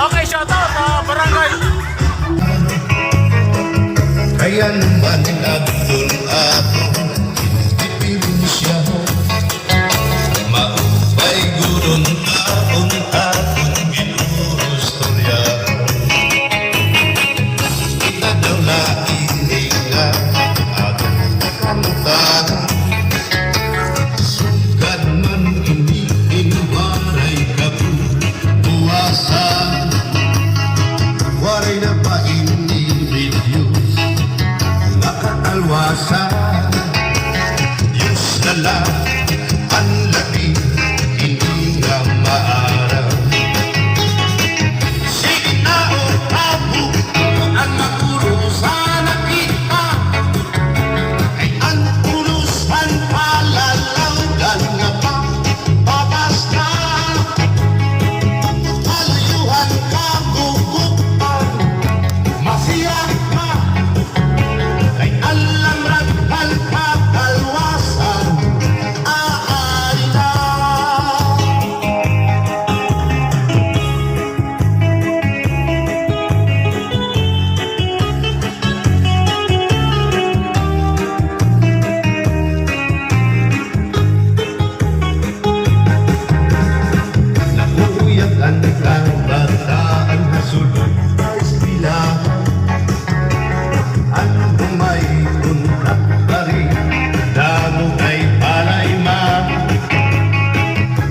Okay, shout out barangay. Kaya naman nagdun ako, ipipirin siya. Maupay gurun taon akong ginurustorya. Kita daw na ininga aking kakantahan. Sugad man iniinwaray kabuwasan. Waray na pa ini-reduce nakatalwasan. Diyos na lang ang labing hindi nga maaraw. Sige na o tabo ang maguro sana kita ay ang urusan palalanggan nga pa babasta. Halayuhan ka gugupan masiyak ka ay alam ragal ka kalwasan aari na. Nakuyagan ka bataan na sulod sa eskwelahan. Ano kung may untak pa rin, damo ay palay ma.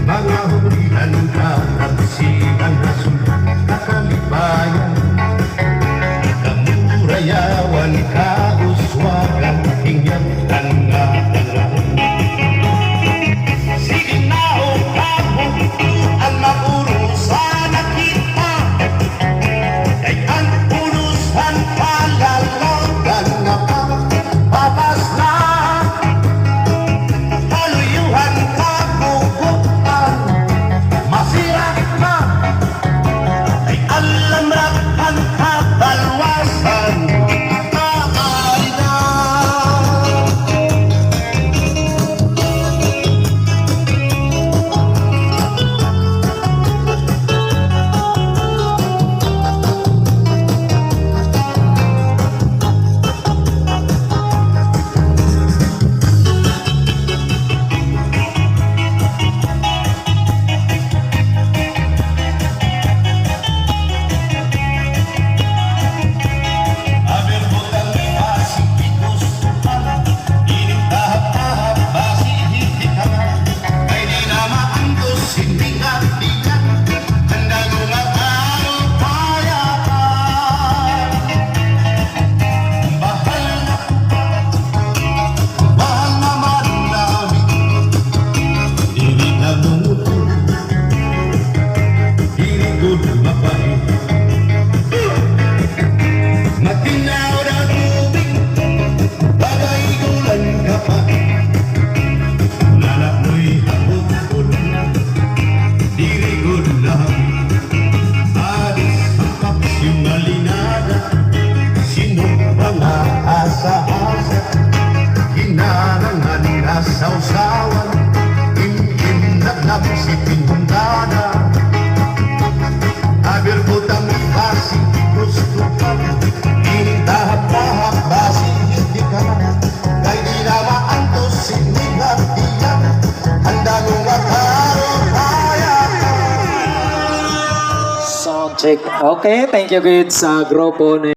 Mga hulihan ka, pagsigang na sulod na kalibayan. Kamurayawan ka, uswagan, hingyang tanga-tangan. Sige na o kabo, ang mapuro sana kita. Kay ang urusan palalanggan nga pa babasla. Haluyuhan ka gugupan masira ka ay alam rakan ka balwasan aari na. Matinaw na tubig, bagay ulan ka pa. Lala mo'y hapon, dirigod lang. Alis ang kapsyong malinada, sino ba nga asa-asa? Hinarangan na sausawan, imkinag-nag si pinundada. Aber butang basi, gusto ka mo, inintahap-tahap basi, hindi ka na. Kay di na maantos, hindi nga diyan, handa mo magkaroon kaya ka. Sound check. Okay, thank you good sa grupo ni